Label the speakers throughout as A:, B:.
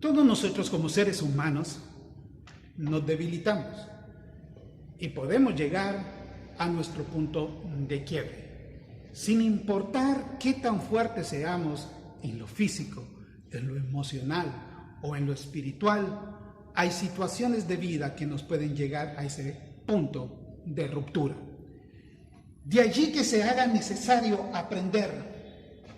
A: Todos nosotros como seres humanos nos debilitamos y podemos llegar a nuestro punto de quiebre, sin importar qué tan fuertes seamos en lo físico, en lo emocional o en lo espiritual. Hay situaciones de vida que nos pueden llegar a ese punto de ruptura. De allí que se haga necesario aprender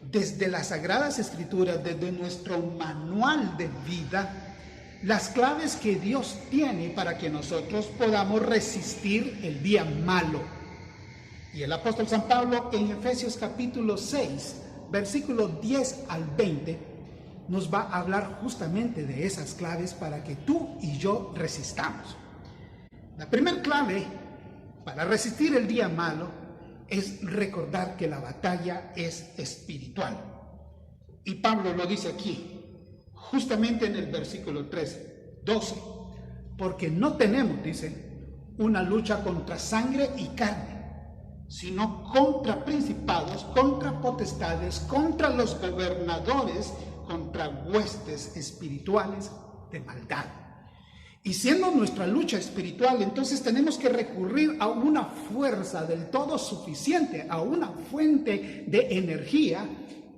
A: desde las Sagradas Escrituras, desde nuestro manual de vida, las claves que Dios tiene para que nosotros podamos resistir el día malo. Y el apóstol San Pablo en Efesios capítulo 6, versículos 10 al 20, nos va a hablar justamente de esas claves para que tú y yo resistamos. La primera clave para resistir el día malo es recordar que la batalla es espiritual. Y Pablo lo dice aquí, justamente en el versículo 12, porque no tenemos, dice, una lucha contra sangre y carne, sino contra principados, contra potestades, contra los gobernadores, contra huestes espirituales de maldad. Y siendo nuestra lucha espiritual, entonces tenemos que recurrir a una fuerza del todo suficiente, a una fuente de energía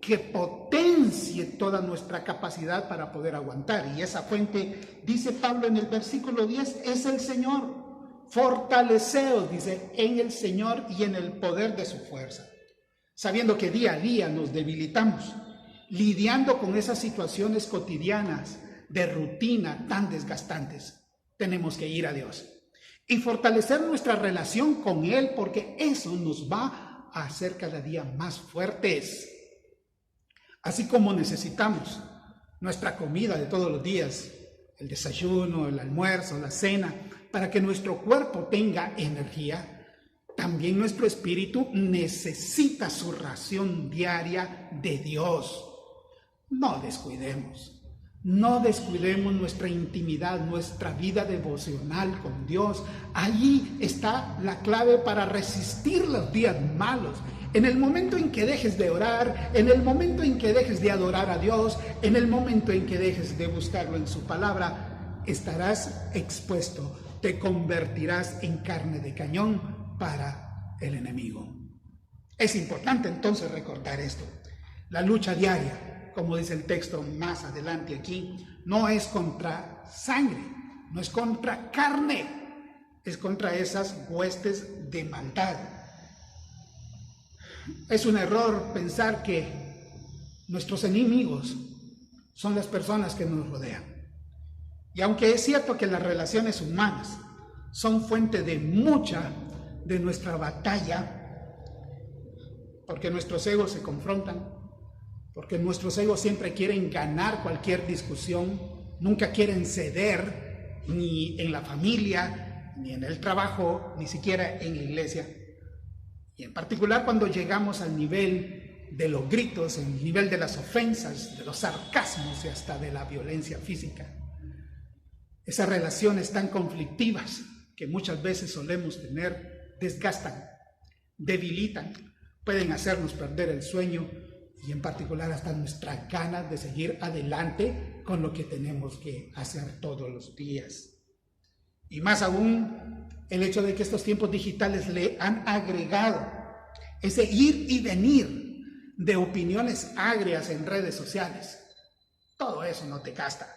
A: que potencie toda nuestra capacidad para poder aguantar. Y esa fuente, dice Pablo en el versículo 10, es el Señor. Fortaleceos, dice, en el Señor y en el poder de su fuerza. Sabiendo que día a día nos debilitamos, lidiando con esas situaciones cotidianas de rutina tan desgastantes, tenemos que ir a Dios y fortalecer nuestra relación con Él, porque eso nos va a hacer cada día más fuertes. Así como necesitamos nuestra comida de todos los días, el desayuno, el almuerzo, la cena, para que nuestro cuerpo tenga energía, también nuestro espíritu necesita su ración diaria de Dios. No descuidemos nuestra intimidad, nuestra vida devocional con Dios. Allí está la clave para resistir los días malos. En el momento en que dejes de orar, en el momento en que dejes de adorar a Dios, en el momento en que dejes de buscarlo en su palabra, estarás expuesto, te convertirás en carne de cañón para el enemigo. Es importante entonces recordar esto. La lucha diaria, como dice el texto más adelante aquí, no es contra sangre, no es contra carne, es contra esas huestes de maldad. Es un error pensar que nuestros enemigos son las personas que nos rodean. Y aunque es cierto que las relaciones humanas son fuente de mucha de nuestra batalla, porque nuestros egos se confrontan, porque nuestros egos siempre quieren ganar cualquier discusión, nunca quieren ceder, ni en la familia, ni en el trabajo, ni siquiera en la iglesia. Y en particular cuando llegamos al nivel de los gritos, el nivel de las ofensas, de los sarcasmos y hasta de la violencia física. Esas relaciones tan conflictivas que muchas veces solemos tener desgastan, debilitan, pueden hacernos perder el sueño y en particular hasta nuestras ganas de seguir adelante con lo que tenemos que hacer todos los días. Y más aún, el hecho de que estos tiempos digitales le han agregado ese ir y venir de opiniones agrias en redes sociales. Todo eso no te gasta.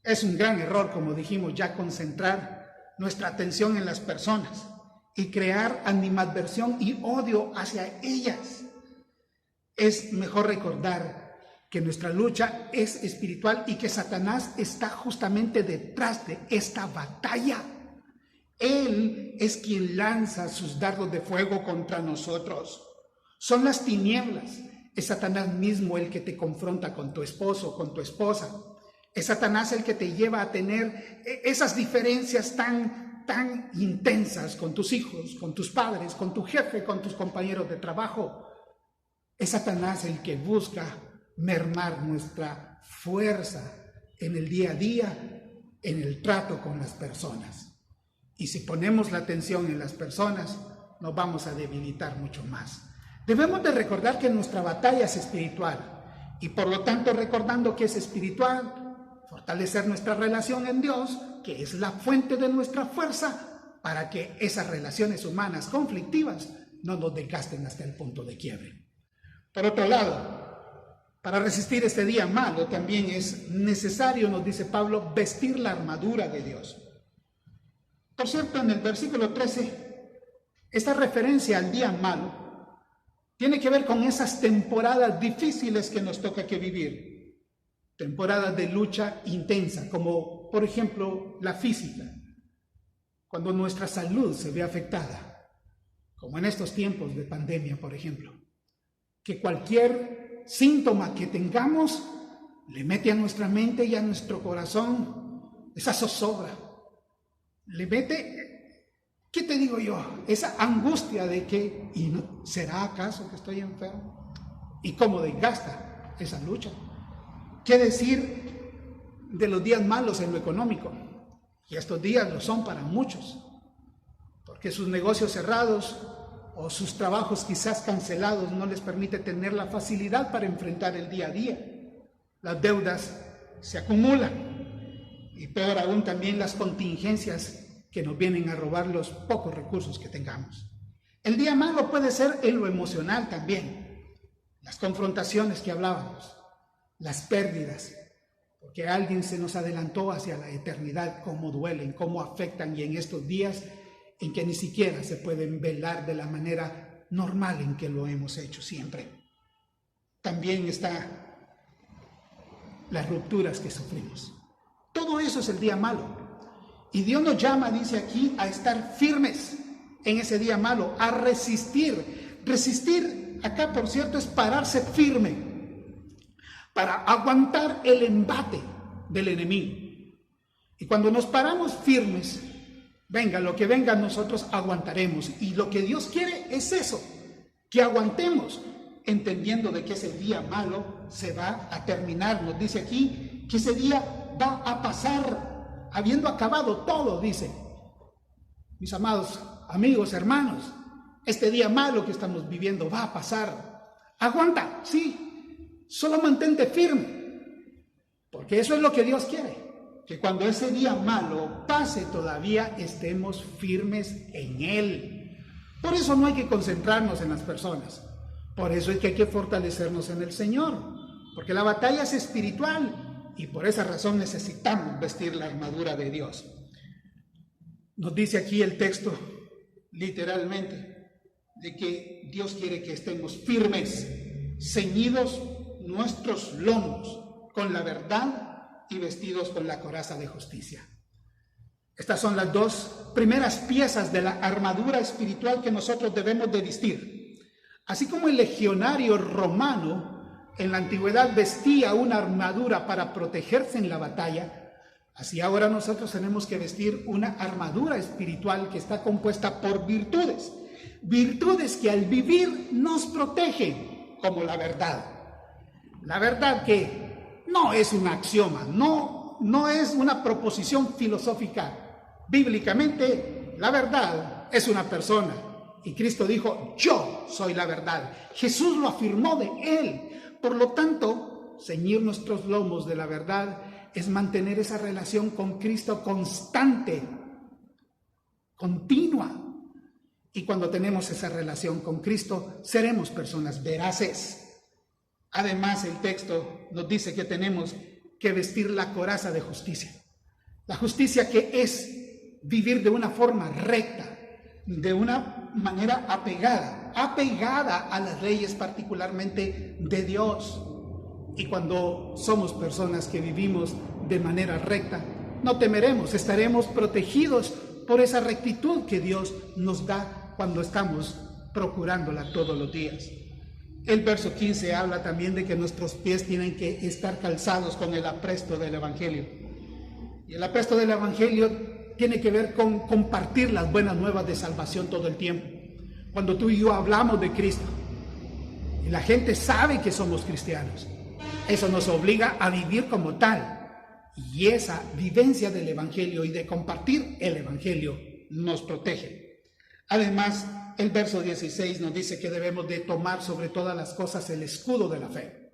A: Es un gran error, como dijimos ya, concentrar nuestra atención en las personas y crear animadversión y odio hacia ellas. Es mejor recordar que nuestra lucha es espiritual y que Satanás está justamente detrás de esta batalla. Él es quien lanza sus dardos de fuego contra nosotros. Son las tinieblas. Es Satanás mismo el que te confronta con tu esposo, con tu esposa. Es Satanás el que te lleva a tener esas diferencias tan intensas con tus hijos, con tus padres, con tu jefe, con tus compañeros de trabajo. Es Satanás el que busca mermar nuestra fuerza en el día a día, en el trato con las personas. Y si ponemos la atención en las personas, nos vamos a debilitar mucho más. Debemos de recordar que nuestra batalla es espiritual y por lo tanto, recordando que es espiritual, fortalecer nuestra relación en Dios, que es la fuente de nuestra fuerza, para que esas relaciones humanas conflictivas no nos desgasten hasta el punto de quiebre. Por otro lado, para resistir este día malo también es necesario, nos dice Pablo, vestir la armadura de Dios. Por cierto, en el versículo 13, esta referencia al día malo tiene que ver con esas temporadas difíciles que nos toca que vivir. Temporadas de lucha intensa, como por ejemplo la física, cuando nuestra salud se ve afectada, como en estos tiempos de pandemia, por ejemplo, que cualquier síntoma que tengamos le mete a nuestra mente y a nuestro corazón esa zozobra, le mete, ¿qué te digo yo? Esa angustia de que, ¿y no, será acaso que estoy enfermo? ¿Y cómo desgasta esa lucha? ¿Qué decir de los días malos en lo económico? Y estos días lo son para muchos, porque sus negocios cerrados o sus trabajos quizás cancelados no les permite tener la facilidad para enfrentar el día a día. Las deudas se acumulan y peor aún también las contingencias que nos vienen a robar los pocos recursos que tengamos. El día malo puede ser en lo emocional también, las confrontaciones que hablábamos, las pérdidas, porque alguien se nos adelantó hacia la eternidad, cómo duelen, cómo afectan, y en estos días en que ni siquiera se pueden velar de la manera normal en que lo hemos hecho siempre. También está las rupturas que sufrimos. Todo eso es el día malo. Y Dios nos llama, dice aquí, a estar firmes en ese día malo, a resistir. Resistir, acá por cierto, es pararse firme para aguantar el embate del enemigo. Y cuando nos paramos firmes, venga lo que venga, nosotros aguantaremos. Y lo que Dios quiere es eso, que aguantemos, entendiendo de que ese día malo se va a terminar. Nos dice aquí que ese día va a pasar, habiendo acabado todo, dice. Mis amados amigos, hermanos, este día malo que estamos viviendo va a pasar. Aguanta, sí, solo mantente firme, porque eso es lo que Dios quiere. Que cuando ese día malo pase todavía estemos firmes en Él. Por eso no hay que concentrarnos en las personas. Por eso es que hay que fortalecernos en el Señor. Porque la batalla es espiritual y por esa razón necesitamos vestir la armadura de Dios. Nos dice aquí el texto literalmente de que Dios quiere que estemos firmes, ceñidos nuestros lomos con la verdad y vestidos con la coraza de justicia. Estas son las dos primeras piezas de la armadura espiritual que nosotros debemos de vestir. Así como el legionario romano en la antigüedad vestía una armadura para protegerse en la batalla, así ahora nosotros tenemos que vestir una armadura espiritual que está compuesta por virtudes. Virtudes que al vivir nos protegen, como la verdad. La verdad que no es un axioma, no es una proposición filosófica. Bíblicamente, la verdad es una persona. Y Cristo dijo, yo soy la verdad. Jesús lo afirmó de Él. Por lo tanto, ceñir nuestros lomos de la verdad es mantener esa relación con Cristo constante, continua. Y cuando tenemos esa relación con Cristo, seremos personas veraces. Además, el texto nos dice que tenemos que vestir la coraza de justicia. La justicia que es vivir de una forma recta, de una manera apegada a las leyes particularmente de Dios. Y cuando somos personas que vivimos de manera recta, no temeremos, estaremos protegidos por esa rectitud que Dios nos da cuando estamos procurándola todos los días. El verso 15 habla también de que nuestros pies tienen que estar calzados con el apresto del Evangelio. Y el apresto del Evangelio tiene que ver con compartir las buenas nuevas de salvación todo el tiempo. Cuando tú y yo hablamos de Cristo y la gente sabe que somos cristianos, eso nos obliga a vivir como tal. Y esa vivencia del Evangelio y de compartir el Evangelio nos protege. Además, el verso 16 nos dice que debemos de tomar sobre todas las cosas el escudo de la fe.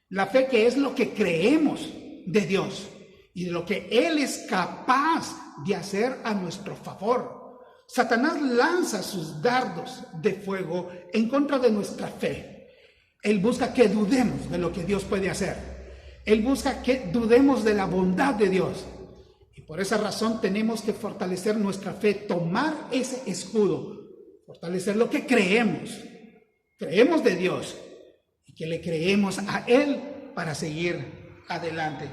A: La fe, que es lo que creemos de Dios. y de lo que Él es capaz de hacer a nuestro favor. Satanás lanza sus dardos de fuego en contra de nuestra fe. Él busca que dudemos de lo que Dios puede hacer. Él busca que dudemos de la bondad de Dios. Y por esa razón tenemos que fortalecer nuestra fe, tomar ese escudo, fortalecer lo que creemos. Creemos de Dios y que le creemos a Él para seguir adelante.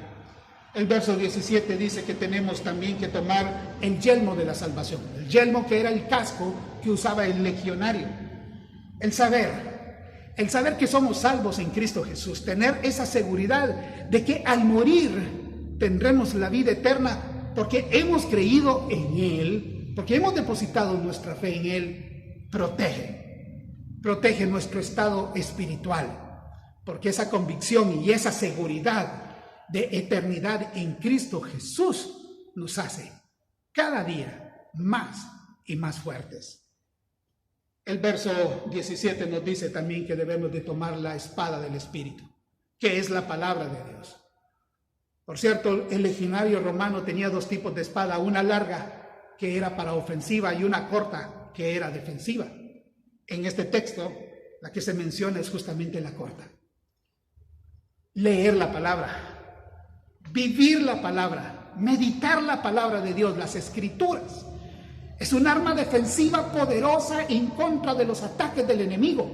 A: El verso 17 dice que tenemos también que tomar el yelmo de la salvación. El yelmo que era el casco que usaba el legionario. El saber que somos salvos en Cristo Jesús. Tener esa seguridad de que al morir tendremos la vida eterna porque hemos creído en Él, porque hemos depositado nuestra fe en Él. Protege nuestro estado espiritual, porque esa convicción y esa seguridad de eternidad en Cristo Jesús nos hace cada día más y más fuertes. El verso 17 nos dice también que debemos de tomar la espada del Espíritu, que es la palabra de Dios. Por cierto, el legionario romano tenía dos tipos de espada, una larga que era para ofensiva y una corta que era defensiva. En este texto, la que se menciona es justamente la corta. Leer la palabra, vivir la palabra, meditar la palabra de Dios, las Escrituras. Es un arma defensiva poderosa en contra de los ataques del enemigo.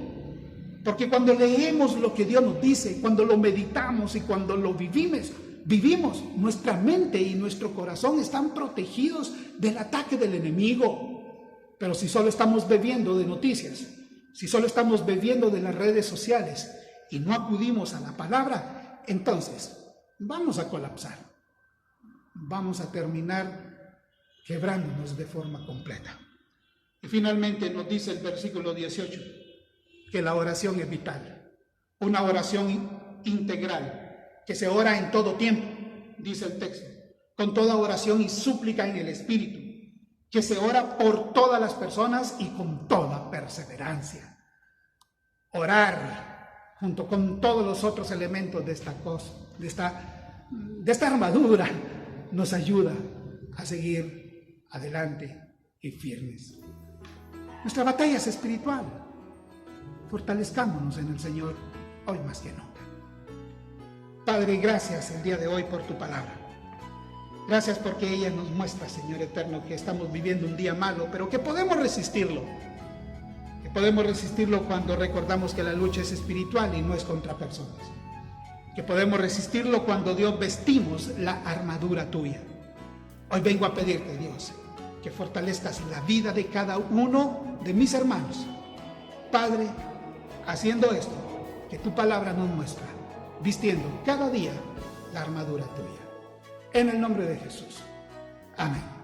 A: Porque cuando leemos lo que Dios nos dice, cuando lo meditamos y cuando lo vivimos, nuestra mente y nuestro corazón están protegidos del ataque del enemigo. Pero si solo estamos bebiendo de noticias, si solo estamos bebiendo de las redes sociales y no acudimos a la palabra, entonces vamos a colapsar. Vamos a terminar quebrándonos de forma completa. Y finalmente nos dice el versículo 18 que la oración es vital. Una oración integral que se ora en todo tiempo, dice el texto, con toda oración y súplica en el Espíritu, que se ora por todas las personas y con toda perseverancia. Orar junto con todos los otros elementos de esta cosa, de esta armadura, nos ayuda a seguir adelante y firmes. Nuestra batalla es espiritual. Fortalezcámonos en el Señor hoy más que nunca. Padre, gracias el día de hoy por tu palabra. Gracias porque ella nos muestra, Señor eterno, que estamos viviendo un día malo, pero que podemos resistirlo. Que podemos resistirlo cuando recordamos que la lucha es espiritual y no es contra personas. Que podemos resistirlo cuando Dios vestimos la armadura tuya. Hoy vengo a pedirte, Dios, que fortalezcas la vida de cada uno de mis hermanos. Padre, haciendo esto, que tu palabra nos muestra, vistiendo cada día la armadura tuya. En el nombre de Jesús. Amén.